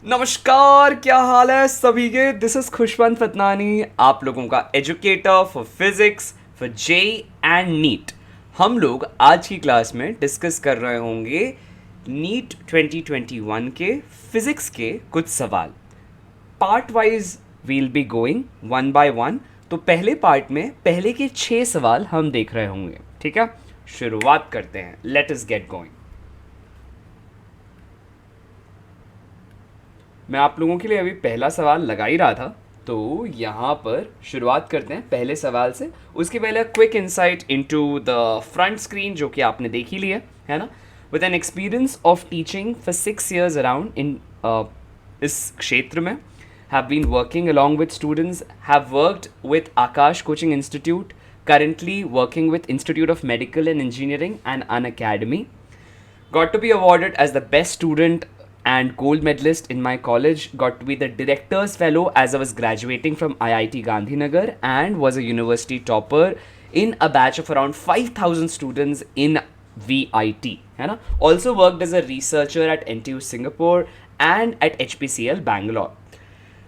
नमस्कार, क्या हाल है सभी के। दिस इज खुशवंत फतनानी, आप लोगों का educator for physics for JEE and NEET. हम लोग आज की क्लास में डिस्कस कर रहे होंगे नीट 2021 के फिजिक्स के कुछ सवाल। Part wise will be going one by one. तो पहले पार्ट में पहले के 6 सवाल हम देख रहे होंगे, ठीक है। शुरुआत करते हैं, लेट अस गेट गोइंग। मैं आप लोगों के लिए अभी पहला सवाल लगा ही रहा था, तो यहाँ पर शुरुआत करते हैं पहले सवाल से। उसके पहले quick insight into the front screen जो कि आपने देख ही लिया है ना। With an experience of teaching for 6 years around in इस क्षेत्र में, have been working along with students, have worked with Akash Coaching Institute, currently working with Institute of Medical and Engineering and an academy. Got to be awarded as the best student and gold medalist in my college. Got to be the director's fellow as I was graduating from IIT Gandhinagar, and was a university topper in a batch of around 5,000 students in VIT, है ना. Also worked as a researcher at NTU Singapore and at HPCL Bangalore.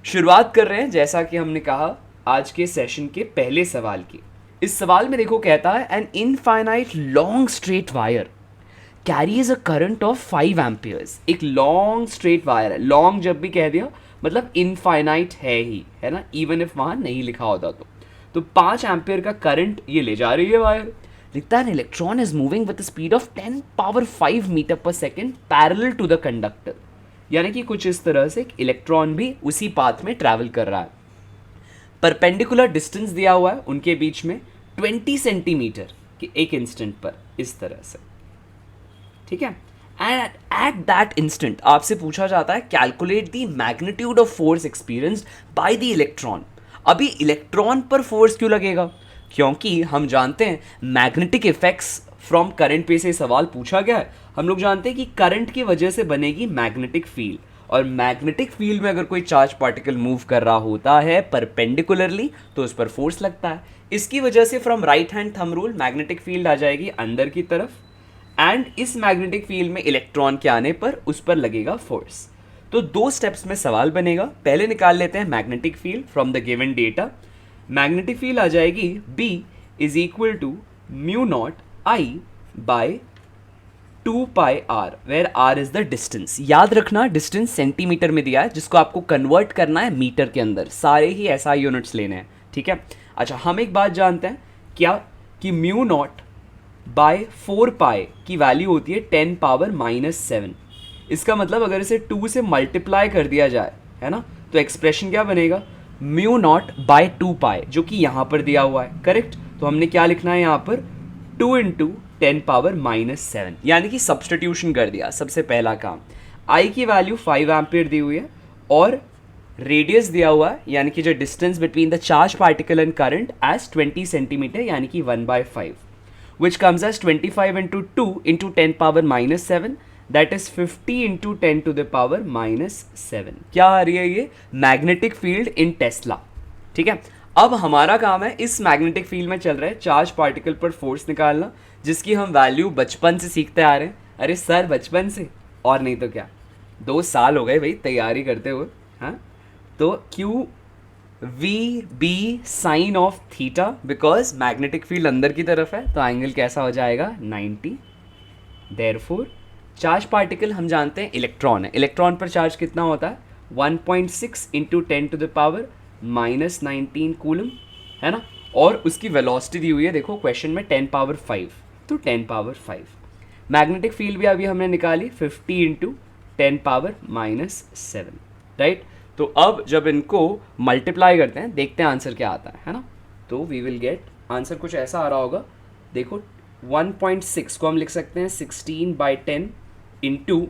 शुरुआत कर रहे हैं जैसा कि हमने कहा आज के सेशन के पहले सवाल की। इस सवाल में देखो कहता है an infinite long straight wire carries a current of 5 amperes. एक लॉन्ग स्ट्रेट वायर है, लॉन्ग जब भी कह दिया मतलब इनफाइनाइट है ही, है ना, इवन इफ वहां नहीं लिखा होता तो 5 एम्पियर का करंट ये ले जा रही है वायर। लिखता है electron is moving with speed of 10 power 5 metre per second parallel to the conductor. यानी कि कुछ इस तरह से इलेक्ट्रॉन भी उसी पाथ में ट्रैवल कर रहा है। परपेंडिकुलर डिस्टेंस दिया हुआ है उनके बीच में 20 सेंटीमीटर के एक इंस्टेंट पर, इस तरह से, ठीक है। एंड एट दैट इंस्टेंट आपसे पूछा जाता है calculate the magnitude of force experienced by the electron. अभी इलेक्ट्रॉन पर फोर्स क्यों लगेगा? क्योंकि हम जानते हैं मैग्नेटिक इफेक्ट्स फ्रॉम करंट पे से सवाल पूछा गया है। हम लोग जानते हैं कि करंट की वजह से बनेगी मैग्नेटिक फील्ड, और मैग्नेटिक फील्ड में अगर कोई चार्ज पार्टिकल मूव कर रहा होता है परपेंडिकुलरली तो उस पर फोर्स लगता है। इसकी वजह से from right hand thumb rule magnetic field आ जाएगी अंदर की तरफ, एंड इस मैग्नेटिक फील्ड में इलेक्ट्रॉन के आने पर उस पर लगेगा फोर्स। तो 2 स्टेप्स में सवाल बनेगा। पहले निकाल लेते हैं magnetic field from the given data. Magnetic field आ जाएगी B is equal to mu naught I by 2 pi r, where r is the distance. याद रखना डिस्टेंस सेंटीमीटर में दिया है, जिसको आपको कन्वर्ट करना है मीटर के अंदर। सारे ही SI यूनिट्स लेने हैं, ठीक है। अच्छा, हम एक बात जानते हैं क्या कि म्यू नॉट बाय 4 पाई की वैल्यू होती है 10 पावर -7। इसका मतलब अगर इसे 2 से मल्टीप्लाई कर दिया जाए, है ना, तो एक्सप्रेशन क्या बनेगा? म्यू नॉट बाय 2 पाई, जो कि यहाँ पर दिया हुआ है, करेक्ट। तो हमने क्या लिखना है यहाँ पर? 2 इंटू 10 पावर -7, यानी कि सब्सटीट्यूशन कर दिया। सबसे पहला काम, आई की वैल्यू 5 एम्पियर दी हुई है और रेडियस दिया हुआ है, यानी कि जो distance between the charge particle and current as 20 centimetre, यानी कि 1/5, which comes as 25 into 2 into 10 power -7, that is 50 into 10 to the power -7। क्या आ रही है ये? मैग्नेटिक फील्ड इन टेस्ला, ठीक है। अब हमारा काम है इस मैग्नेटिक फील्ड में चल रहे चार्ज पार्टिकल पर फोर्स निकालना, जिसकी हम वैल्यू बचपन से सीखते आ रहे हैं। अरे सर, बचपन से और नहीं तो क्या, 2 साल हो गए भाई तैयारी करते हुए, हाँ। तो q v B sine of theta, because magnetic field अंदर की तरफ है तो एंगल कैसा हो जाएगा? 90। देयरफॉर चार्ज पार्टिकल हम जानते हैं इलेक्ट्रॉन है। इलेक्ट्रॉन पर चार्ज कितना होता है? 1.6 into 10 to the power -19 coulomb, है ना। और उसकी वेलोसिटी दी हुई है, देखो क्वेश्चन में 10 पावर 5, तो 10 पावर 5। मैग्नेटिक फील्ड भी अभी हमने निकाली 50 इंटू 10 पावर -7, राइट। तो अब जब इनको मल्टीप्लाई करते हैं, देखते हैं आंसर क्या आता है ना। तो वी विल गेट आंसर कुछ ऐसा आ रहा होगा, देखो 1.6 को हम लिख सकते हैं 16/10 इंटू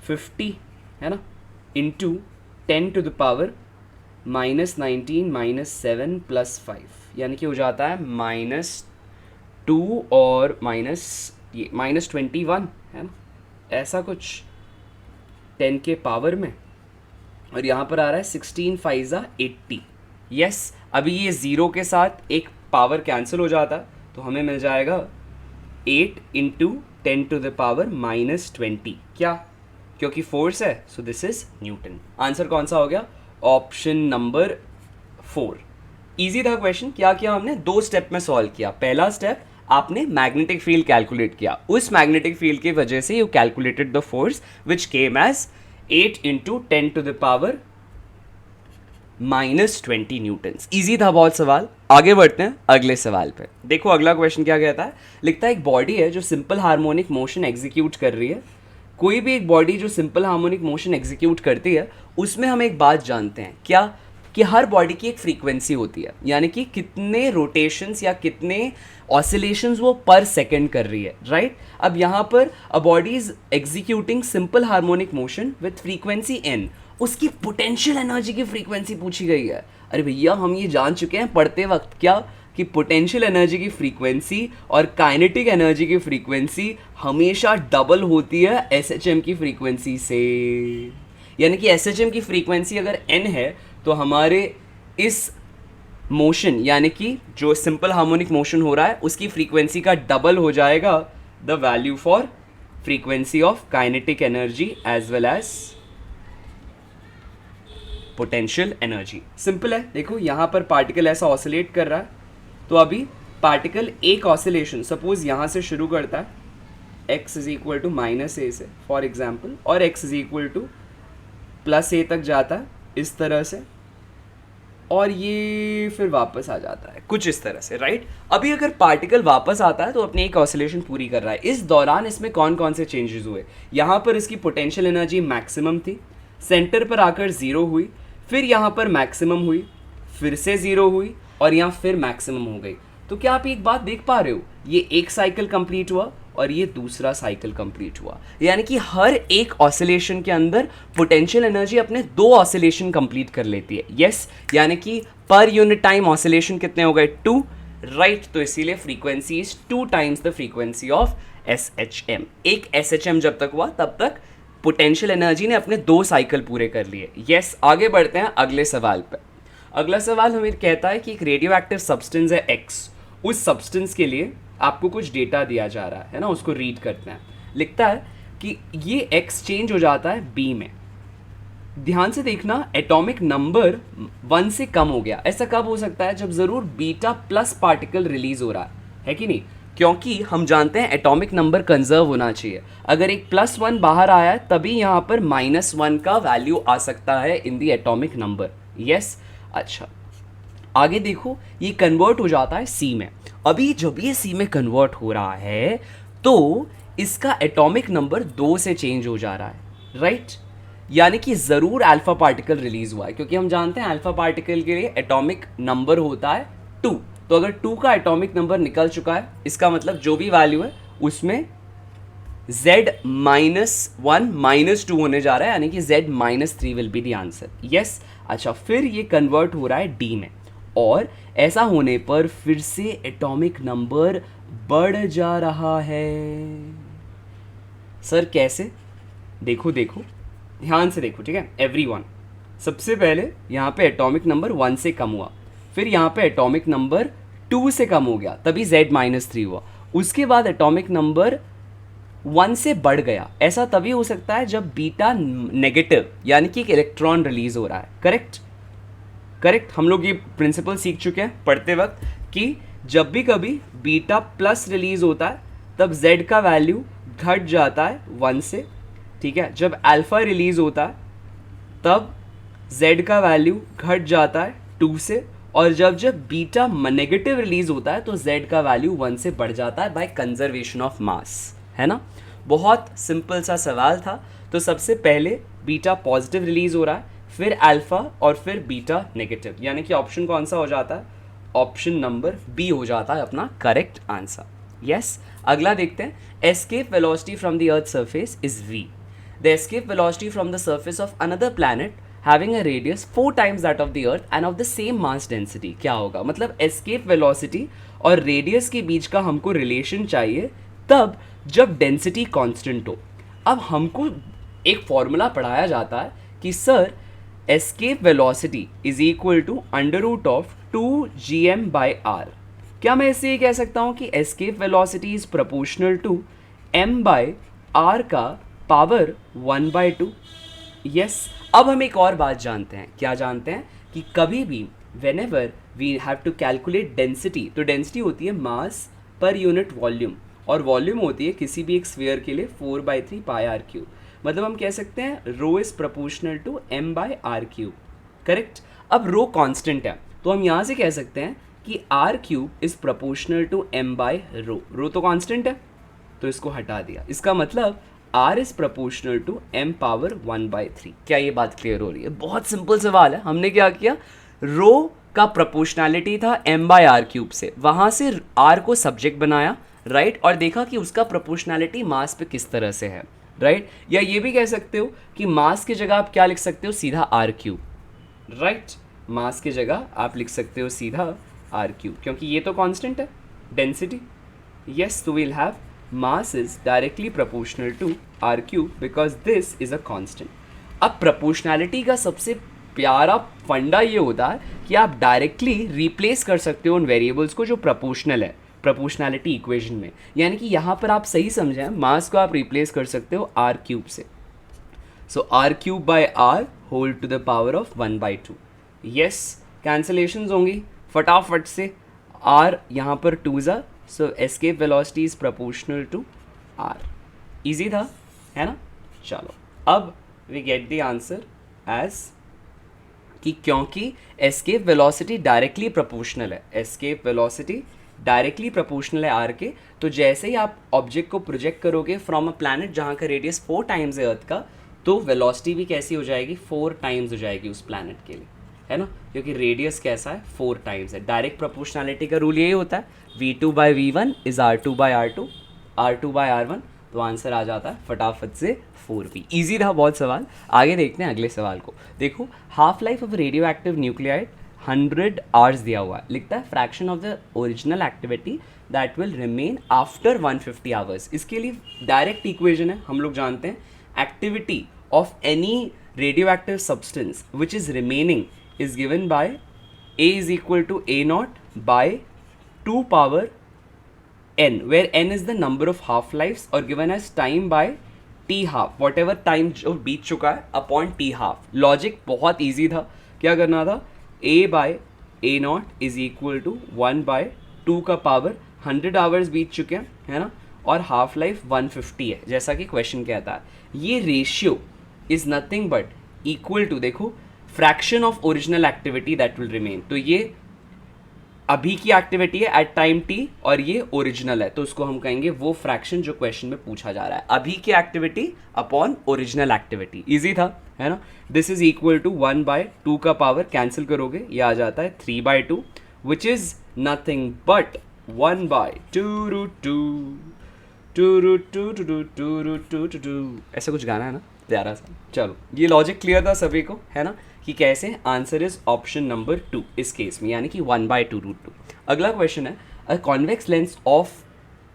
50, है ना, इंटू 10 टू द पावर -19 -7 + 5, यानी कि हो जाता है -2 और -21, है ना, ऐसा कुछ 10 के पावर में। और यहाँ पर आ रहा है 16 × 5 = 80। यस, अभी ये 0 के साथ एक पावर कैंसिल हो जाता है, तो हमें मिल जाएगा 8 इंटू 10 टू द पावर -20। क्या क्योंकि फोर्स है, so this is Newton. Answer कौन सा हो गया? Option number 4। इजी था क्वेश्चन। क्या किया हमने? 2 स्टेप में सॉल्व किया। पहला स्टेप, आपने मैग्नेटिक फील्ड कैलकुलेट किया, उस मैग्नेटिक फील्ड की वजह से you calculated the force which came as 8 × 10⁻⁻⁻20 newtons. Easy था बहुत सवाल। आगे बढ़ते हैं अगले सवाल पे। देखो अगला क्वेश्चन क्या कहता है। लिखता है एक बॉडी है जो सिंपल हार्मोनिक मोशन एग्जीक्यूट कर रही है। कोई भी एक बॉडी जो सिंपल हार्मोनिक मोशन एग्जीक्यूट करती है, उसमें हम एक बात जानते हैं, क्या कि हर बॉडी की एक फ्रीक्वेंसी होती है, यानी कि कितने रोटेशंस या कितने ऑसिलेशंस वो पर सेकंड कर रही है, राइट। अब यहाँ पर a body is executing simple harmonic motion with frequency n, उसकी पोटेंशियल एनर्जी की फ्रीक्वेंसी पूछी गई है। अरे भैया हम ये जान चुके हैं पढ़ते वक्त, क्या कि पोटेंशियल एनर्जी की फ्रीक्वेंसी और काइनेटिक एनर्जी की फ्रीक्वेंसी हमेशा डबल होती है एसएचएम की फ्रीक्वेंसी से। यानी कि एसएचएम की फ्रीक्वेंसी अगर n है तो हमारे इस मोशन यानी कि जो सिंपल हार्मोनिक मोशन हो रहा है उसकी फ्रीक्वेंसी का डबल हो जाएगा the value for frequency of kinetic energy as well as potential energy. Simple है। देखो यहाँ पर पार्टिकल ऐसा ऑसिलेट कर रहा है, तो अभी पार्टिकल एक ऑसिलेशन सपोज यहाँ से शुरू करता है, x is equal to -a से फॉर एग्जाम्पल, और x is equal to +a तक जाता है इस तरह से, और ये फिर वापस आ जाता है कुछ इस तरह से, राइट। अभी अगर पार्टिकल वापस आता है तो अपनी एक ऑसिलेशन पूरी कर रहा है। इस दौरान इसमें कौन कौन से चेंजेस हुए? यहाँ पर इसकी पोटेंशियल एनर्जी मैक्सिमम थी, सेंटर पर आकर 0 हुई, फिर यहाँ पर मैक्सिमम हुई, फिर से 0 हुई, और यहाँ फिर मैक्सिमम हो गई। तो क्या आप एक बात देख पा रहे हो? ये एक साइकिल कंप्लीट हुआ और ये दूसरा साइकिल कंप्लीट हुआ, यानी कि हर एक ऑसिलेशन के अंदर पोटेंशियल एनर्जी अपने 2 ऑसिलेशन कंप्लीट कर लेती है। यस, यानी कि पर यूनिट टाइम ऑसिलेशन कितने हो गए? 2, राइट। तो इसीलिए frequency is 2 times the frequency of SHM. एक एसएचएम जब तक हुआ तब तक पोटेंशियल एनर्जी ने अपने 2 साइकिल पूरे कर लिए। यस, आगे बढ़ते हैं अगले सवाल पर। अगला सवाल हमें कहता है कि एक रेडियो एक्टिव सब्सटेंस है X, उस सब्सटेंस के लिए आपको कुछ डेटा दिया जा रहा है ना, उसको रीड करते हैं। लिखता है कि ये X चेंज हो जाता है B में। ध्यान से देखना, एटॉमिक नंबर 1 से कम हो गया। ऐसा कब हो सकता है? जब ज़रूर बीटा प्लस पार्टिकल रिलीज हो रहा है कि नहीं? क्योंकि हम जानते हैं एटॉमिक नंबर कंजर्व होना चाहिए। अगर एक +1 बाहर आया है तभी यहाँ पर -1 का वैल्यू आ सकता है इन दी एटॉमिक नंबर। यस, अच्छा आगे देखो, ये कन्वर्ट हो जाता है C में। अभी जब ये C में कन्वर्ट हो रहा है तो इसका एटॉमिक नंबर 2 से चेंज हो जा रहा है, राइट। यानी कि ज़रूर अल्फा पार्टिकल रिलीज हुआ है, क्योंकि हम जानते हैं अल्फा पार्टिकल के लिए एटॉमिक नंबर होता है 2। तो अगर 2 का एटॉमिक नंबर निकल चुका है, इसका मतलब जो भी वैल्यू है उसमें Z -1 -2 होने जा रहा है, यानी कि Z -3 will be the answer. Yes, अच्छा फिर ये कन्वर्ट हो रहा है D में, और ऐसा होने पर फिर से एटॉमिक नंबर बढ़ जा रहा है। सर कैसे? देखो देखो, ध्यान से देखो, ठीक है एवरीवन। सबसे पहले यहाँ पे एटॉमिक नंबर 1 से कम हुआ, फिर यहाँ पे एटॉमिक नंबर 2 से कम हो गया, तभी Z -3 हुआ। उसके बाद एटॉमिक नंबर 1 से बढ़ गया। ऐसा तभी हो सकता है जब बीटा नेगेटिव यानी कि एक इलेक्ट्रॉन रिलीज हो रहा है। करेक्ट करेक्ट, हम लोग ये प्रिंसिपल सीख चुके हैं पढ़ते वक्त कि जब भी कभी बीटा प्लस रिलीज होता है तब Z का वैल्यू घट जाता है 1 से, ठीक है। जब अल्फा रिलीज होता है तब Z का वैल्यू घट जाता है 2 से, और जब बीटा नेगेटिव रिलीज होता है तो Z का वैल्यू 1 से बढ़ जाता है बाय कंजर्वेशन ऑफ मास, है ना। बहुत सिंपल सा सवाल था। तो सबसे पहले बीटा पॉजिटिव रिलीज हो रहा है, फिर अल्फा और फिर बीटा नेगेटिव, यानी कि ऑप्शन कौन सा हो जाता है? ऑप्शन नंबर बी हो जाता है अपना करेक्ट आंसर। यस, अगला देखते हैं। Escape velocity from the earth surface is v। The escape velocity from the surface of another planet having a radius 4 times that of the earth end of the same mass density. क्या होगा? मतलब escape velocity और radius के बीच का हमको relation चाहिए तब जब डेंसिटी कांस्टेंट हो। अब हमको एक फॉर्मूला पढ़ाया जाता है कि sir escape velocity is equal to √2gm/r। क्या मैं इससे ये कह सकता हूँ कि escape velocity is proportional to m/r का पावर 1/2। यस, अब हम एक और बात जानते हैं। क्या जानते हैं? कि कभी भी whenever we have to calculate density, तो डेंसिटी होती है मास पर यूनिट वॉल्यूम, और वॉल्यूम होती है किसी भी एक स्फीयर के लिए 4/3 पाई आर क्यूब। मतलब हम कह सकते हैं rho is proportional to m by r cube. Correct. अब रो कांस्टेंट है, तो हम यहाँ से कह सकते हैं कि r cube is proportional to m by rho. Rho तो कांस्टेंट है, तो इसको हटा दिया। इसका मतलब r is proportional to m power 1/3। क्या ये बात क्लियर हो रही है? बहुत सिंपल सवाल है। हमने क्या किया, रो का प्रोपोर्शनैलिटी था m बाय आर क्यूब से, वहाँ से r को सब्जेक्ट बनाया, राइट, और देखा कि उसका प्रोपोर्शनैलिटी मास पे किस तरह से है, राइट। या ये भी कह सकते हो कि मास की जगह आप क्या लिख सकते हो, सीधा आर क्यूब, राइट। मास की जगह आप लिख सकते हो सीधा आर क्यूब, क्योंकि ये तो कांस्टेंट है डेंसिटी। यस, तो will have mass is directly proportional to R cube because this is a constant. अब प्रोपोर्शनैलिटी का सबसे प्यारा फंडा ये होता है कि आप डायरेक्टली रिप्लेस कर सकते हो उन वेरिएबल्स को जो प्रोपोर्शनल है प्रोपोर्शनैलिटी इक्वेशन में। यानी कि यहाँ पर आप सही समझें, मास को आप रिप्लेस कर सकते हो आर क्यूब से। So r cube by r whole to the power of 1/2। Yes, cancellations होंगी फटाफट से। आर यहाँ पर 2 ज़ा, so escape velocity is proportional to r. Easy था, है ना? चलो, अब we get the answer as कि क्योंकि एस्केप वेलोसिटी डायरेक्टली प्रोपोर्शनल है, एस्केप वेलोसिटी डायरेक्टली प्रोपोर्शनल है आर के, तो जैसे ही आप ऑब्जेक्ट को प्रोजेक्ट करोगे फ्रॉम अ प्लैनेट जहाँ का रेडियस 4 टाइम्स है अर्थ का, तो वेलोसिटी भी कैसी हो जाएगी, 4 टाइम्स हो जाएगी उस प्लैनेट के लिए, है ना? क्योंकि रेडियस कैसा है, 4 टाइम्स है। डायरेक्ट प्रोपोर्शनैलिटी का रूल यही होता है, v2/v1 इज r2/r2, r2/r1, तो आंसर आ जाता है फटाफट से 4v। ईजी था बहुत सवाल। आगे देखते हैं अगले सवाल को। देखो, half life of radio active nuclide 100 hours दिया हुआ है। लिखता है fraction of the original activity that will remain after 150 hours. इसके लिए डायरेक्ट इक्वेशन है, हम लोग जानते हैं, activity of any radio active substance which is remaining is given by A is equal to A0 by 2 power n, where n is the number of half lives और given as time by t half, whatever time जो बीत चुका है upon t half। Logic बहुत easy था। क्या करना था, A by A0 is equal to 1 by 2 का पावर 100 आवर्स बीत चुके हैं, है ना, और हाफ लाइफ 150 है जैसा कि क्वेश्चन कहता है। ये ratio is nothing but equal to, देखो, fraction of original activity that will remain. तो ये अभी की एक्टिविटी है एट टाइम टी, और ये ओरिजिनल है, तो उसको हम कहेंगे वो फ्रैक्शन जो क्वेश्चन में पूछा जा रहा है, अभी की activity upon original activity. Easy था, है ना? दिस इज इक्वल टू 1/2 का पावर कैंसिल करोगे, ये आ जाता है 3/2 विच इज नथिंग बट 1/2 ऐसा कुछ गाना है ना प्यारा सा। चलो, ये लॉजिक क्लियर था सभी को, है ना, कि कैसे आंसर इज ऑप्शन नंबर 2 इस केस में, यानी कि 1/2√2। अगला क्वेश्चन है, a convex lens of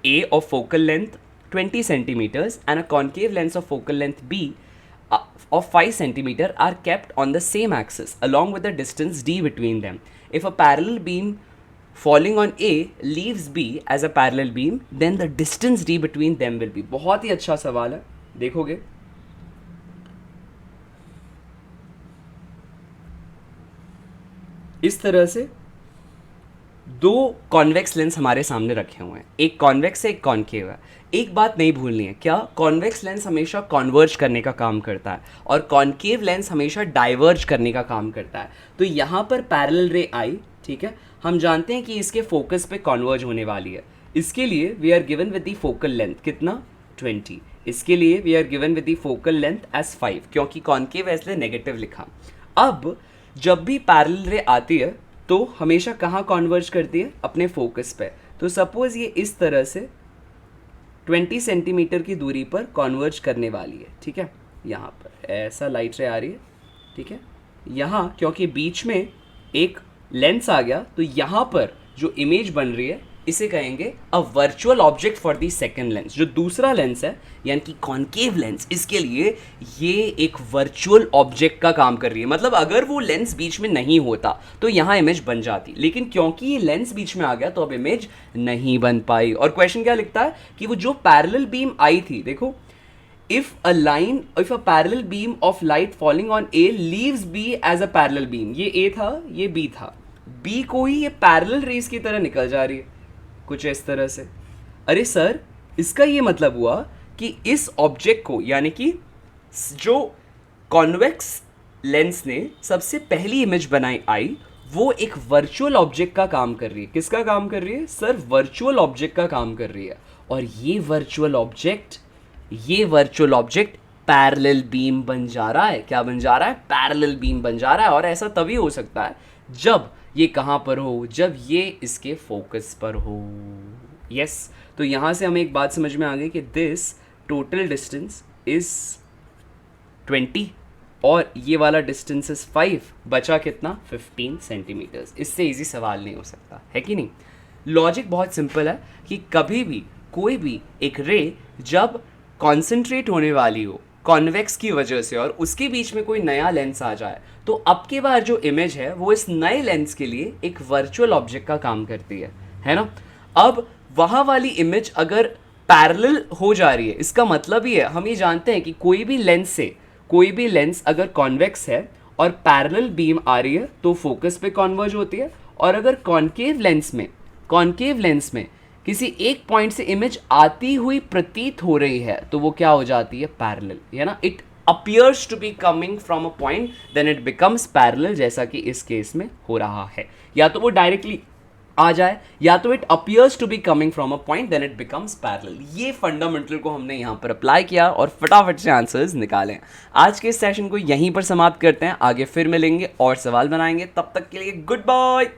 A of focal length 20 centimetres and a concave lens of focal length B of 5 centimeter are kept on the same axis along with the distance d between them. If a parallel beam falling on A leaves B as a parallel beam, then the distance d between them will be। बहुत ही अच्छा सवाल है, देखोगे इस तरह से दो convex lens हमारे सामने रखे हुए हैं, एक कॉन्वेक्स है एक कॉन्केव है। एक बात नहीं भूलनी है, क्या कॉन्वेक्स लेंस हमेशा कॉन्वर्ज करने का काम करता है और कॉन्केव लेंस हमेशा डाइवर्ज करने का काम करता है। तो यहाँ पर पैरेलल रे आई, ठीक है, हम जानते हैं कि इसके फोकस पे कॉन्वर्ज होने वाली है। इसके लिए we are given with the focal length कितना, 20। इसके लिए we are given with the focal length as 5, क्योंकि कॉन्केव है इसलिए नेगेटिव लिखा। अब जब भी पैरेलल रे आती है तो हमेशा कहाँ कॉन्वर्ज करती है, अपने फोकस पे। तो सपोज ये इस तरह से 20 सेंटीमीटर की दूरी पर कॉन्वर्ज करने वाली है, ठीक है। यहाँ पर ऐसा लाइट रे आ रही है, ठीक है। यहाँ क्योंकि बीच में एक लेंस आ गया, तो यहाँ पर जो इमेज बन रही है इसे कहेंगे a virtual object for the second lens. जो दूसरा लेंस है यानी कि कॉन्केव लेंस, इसके लिए ये एक वर्चुअल ऑब्जेक्ट का काम कर रही है। मतलब अगर वो लेंस बीच में नहीं होता तो यहाँ इमेज बन जाती, लेकिन क्योंकि ये लेंस बीच में आ गया तो अब इमेज नहीं बन पाई। और क्वेश्चन क्या लिखता है कि वो जो पैरेलल बीम आई थी, देखो if a parallel beam of light falling on A leaves B as a parallel beam, ये A था, ये B था, B को ही ये parallel rays की तरह निकल जा रही है कुछ इस तरह से। अरे सर, इसका ये मतलब हुआ कि इस ऑब्जेक्ट को, यानी कि जो कॉन्वेक्स लेंस ने सबसे पहली इमेज बनाई आई, वो एक वर्चुअल ऑब्जेक्ट का काम कर रही है। किसका काम कर रही है सर? वर्चुअल ऑब्जेक्ट का काम कर रही है। और ये वर्चुअल ऑब्जेक्ट पैरेलल बीम बन जा रहा है। क्या बन जा रहा है? पैरेलल बीम बन जा रहा है। और ऐसा तभी हो सकता है जब ये कहाँ पर हो? जब ये इसके फोकस पर हो। यस, तो यहाँ से हमें एक बात समझ में आ गई कि दिस टोटल डिस्टेंस इज 20 और ये वाला डिस्टेंस इज 5, बचा कितना? 15 सेंटीमीटर्स। इससे इजी सवाल नहीं हो सकता, है कि नहीं? लॉजिक बहुत सिंपल है कि कभी भी कोई भी एक रे जब कॉन्सेंट्रेट होने वाली हो कॉन्वेक्स की वजह से और उसके बीच में कोई नया लेंस आ जाए, तो अब के बार जो इमेज है वो इस नए लेंस के लिए एक वर्चुअल ऑब्जेक्ट का काम करती है ना? अब वहाँ वाली इमेज अगर पैरेलल हो जा रही है, इसका मतलब ही है, हम ये जानते हैं कि कोई भी लेंस अगर कॉन्वेक्स है और पैरेलल बीम आ रही है तो फोकस पे कॉन्वर्ज होती है। और अगर कॉन्केव लेंस में किसी एक पॉइंट से इमेज आती हुई प्रतीत हो रही है तो वो क्या हो जाती है? पैरेलल, है ना? It appears to be coming from a point, then it becomes parallel, जैसा कि इस केस में हो रहा है। या तो वो डायरेक्टली आ जाए, या तो it appears to be coming from a point, then it becomes parallel। ये फंडामेंटल को हमने यहाँ पर अप्लाई किया और फटाफट से आंसर्स निकालें। आज के इस सेशन को यहीं पर समाप्त करते हैं, आगे फिर मिलेंगे और सवाल बनाएंगे। तब तक के लिए गुड बाय।